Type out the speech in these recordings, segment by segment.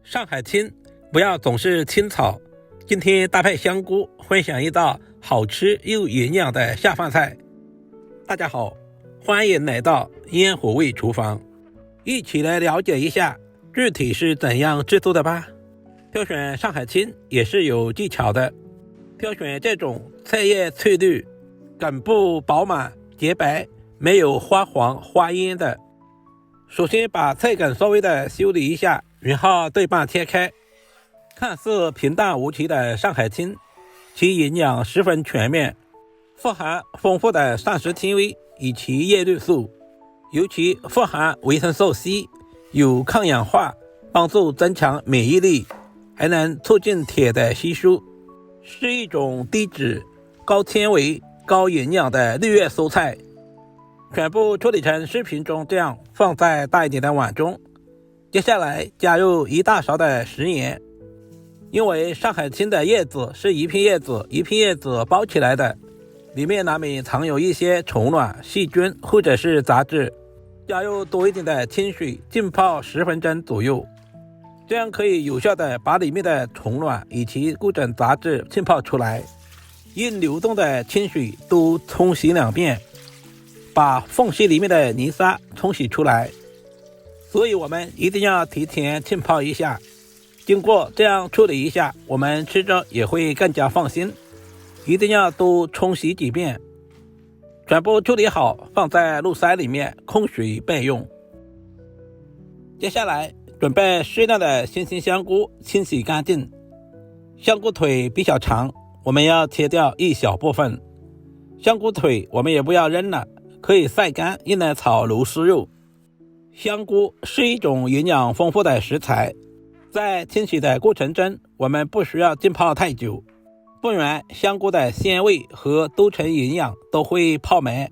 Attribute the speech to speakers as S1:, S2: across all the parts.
S1: 上海青，不要总是清炒。今天搭配香菇，分享一道好吃又营养的下饭菜。大家好，欢迎来到烟火味厨房，一起来了解一下具体是怎样制作的吧。挑选上海青也是有技巧的，挑选这种菜叶翠绿、梗部饱满洁白、没有花黄花烟的。首先把菜梗稍微的修理一下，然后对半切开。看似平淡无奇的上海青，其营养十分全面，富含丰富的膳食纤维以及叶绿素，尤其富含维生素 C， 有抗氧化，帮助增强免疫力，还能促进铁的吸收，是一种低脂、高纤维、高营养的绿叶蔬菜。全部处理成视频中这样放在大一点的碗中。接下来加入1大勺的食盐，因为上海青的叶子是一片叶子包起来的，里面难免藏有一些虫卵、细菌或者是杂质。加入多一点的清水，浸泡10分钟左右，这样可以有效的把里面的虫卵以及各种杂质浸泡出来。用流动的清水都冲洗2遍，把缝隙里面的泥沙冲洗出来。所以我们一定要提前浸泡一下，经过这样处理一下，我们吃着也会更加放心。一定要多冲洗几遍。全部处理好，放在露塞里面空水备用。接下来准备适量的新鲜香菇，清洗干净。香菇腿比较长，我们要切掉一小部分。香菇腿我们也不要扔了，可以晒干用来炒螺丝肉。香菇是一种营养丰富的食材，在清洗的过程中，我们不需要浸泡太久，不然香菇的鲜味和多层营养都会泡没。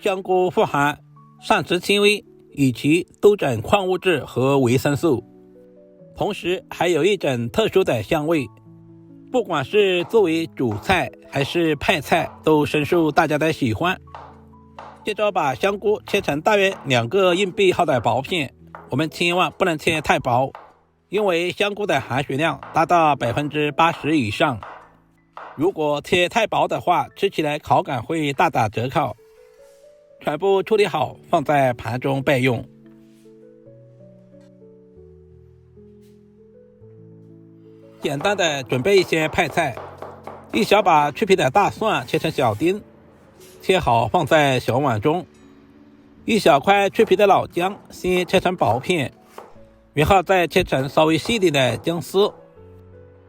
S1: 香菇富含膳食纤维以及多种矿物质和维生素，同时还有一种特殊的香味，不管是作为主菜还是配菜，都深受大家的喜欢。接着把香菇切成大约2个硬币厚的薄片，我们千万不能切太薄，因为香菇的含水量达到 80% 以上，如果切太薄的话，吃起来口感会大打折扣。全部处理好，放在盘中备用。简单的准备一些配菜，一小把去皮的大蒜切成小丁，切好放在小碗中。一小块去皮的老姜先切成薄片，然后再切成稍微细点的姜丝。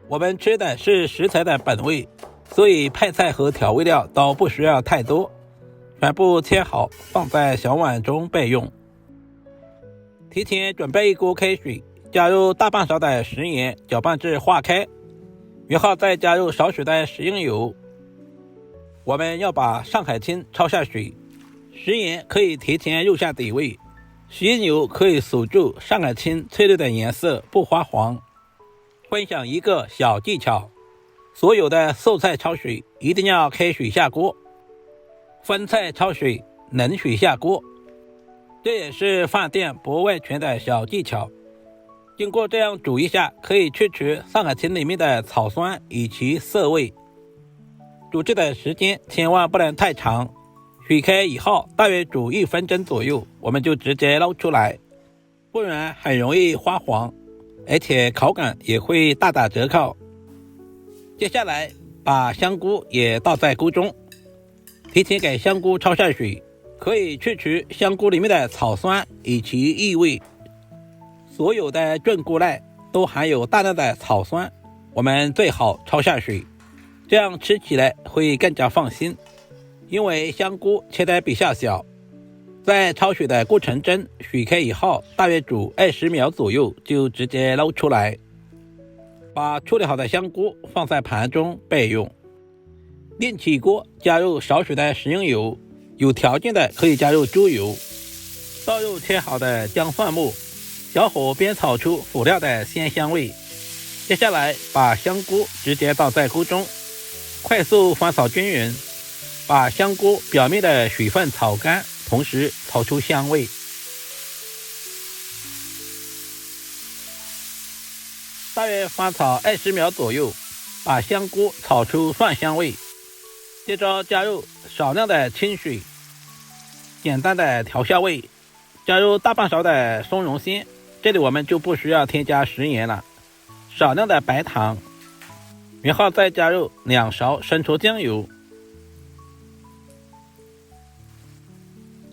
S1: 我们吃的是食材的本味，所以配菜和调味料都不需要太多。全部切好放在小碗中备用。提前准备一锅开水，加入大半勺的食盐，搅拌至化开，然后再加入少许的食用油。我们要把上海青焯下水，食盐可以提前入下底味，食用油可以锁住上海青翠绿的颜色，不发黄。分享一个小技巧，所有的素菜焯水一定要开水下锅，荤菜焯水冷水下锅，这也是饭店不外传的小技巧。经过这样煮一下，可以去除上海青里面的草酸以及涩味。煮制的时间千万不能太长，水开以后大约煮1分钟左右，我们就直接捞出来，不然很容易发黄，而且口感也会大打折扣。接下来把香菇也倒在锅中，提前给香菇焯下水，可以去除香菇里面的草酸以及异味。所有的菌菇类都含有大量的草酸，我们最好焯下水，这样吃起来会更加放心。因为香菇切得比较小，在焯水的过程中，水开以后大约煮20秒左右就直接捞出来。把处理好的香菇放在盘中备用。另起锅，加入少许的食用油，有条件的可以加入猪油，倒入切好的姜蒜末，小火煸炒出辅料的鲜香味。接下来把香菇直接倒在锅中，快速翻炒均匀，把香菇表面的水分炒干，同时炒出香味。大约翻炒20秒左右，把香菇炒出蒜香味。接着加入少量的清水，简单的调下味，加入大半勺的松茸鲜，这里我们就不需要添加食盐了。少量的白糖，然后再加入2勺生抽酱油，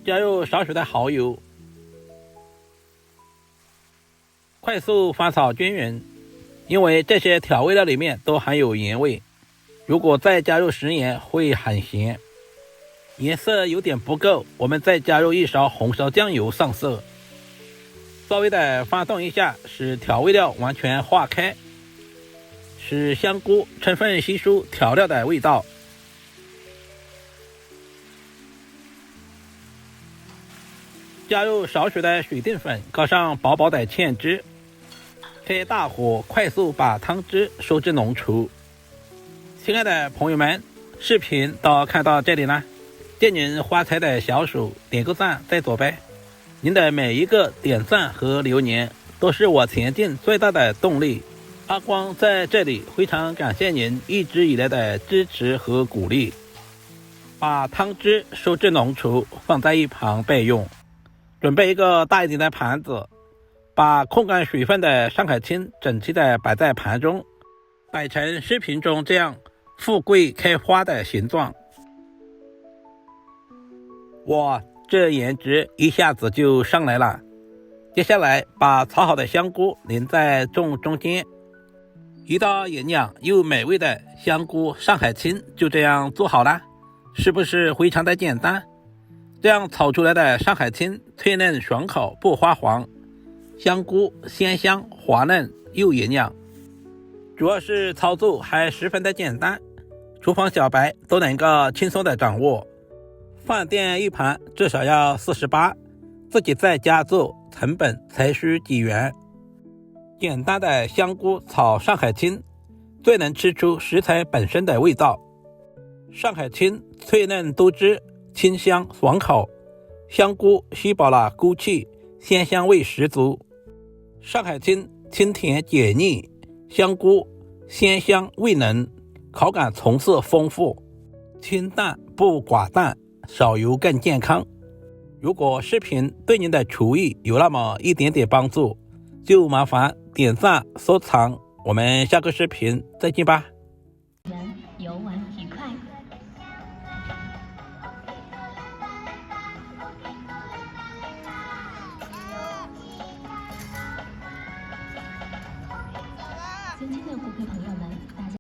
S1: 加入少许的蚝油，快速翻炒均匀。因为这些调味料里面都含有盐味，如果再加入食盐会很咸。颜色有点不够，我们再加入1勺红烧酱油上色，稍微的翻动一下，使调味料完全化开，使香菇充分吸收调料的味道。加入少许的水淀粉，搞上薄薄的芡汁，开大火快速把汤汁收至浓稠。亲爱的朋友们，视频都看到这里了，借您发财的小手点个赞再走呗。您的每一个点赞和留言都是我前进最大的动力。阿光在这里非常感谢您一直以来的支持和鼓励。把汤汁收至浓稠，放在一旁备用。准备一个大一点的盘子，把控干水分的上海青整齐的摆在盘中，摆成视频中这样富贵开花的形状。哇，这颜值一下子就上来了。接下来把炒好的香菇淋在中间，一道营养又美味的香菇上海青就这样做好了，是不是非常的简单？这样炒出来的上海青脆嫩爽口不发黄，香菇鲜香滑嫩又营养，主要是操作还十分的简单，厨房小白都能够轻松的掌握。饭店一盘至少要48，自己在家做成本才需几元。简单的香菇炒上海青，最能吃出食材本身的味道。上海青脆嫩多汁，清香爽口，香菇吸饱了菇气，鲜香味十足。上海青清甜解腻，香菇鲜香味浓，口感层次丰富，清淡不寡淡，少油更健康。如果视频对您的厨艺有那么一点点帮助，就麻烦点赞收藏，我们下个视频再见吧。
S2: 游玩愉快。尊敬的顾客朋友们，大家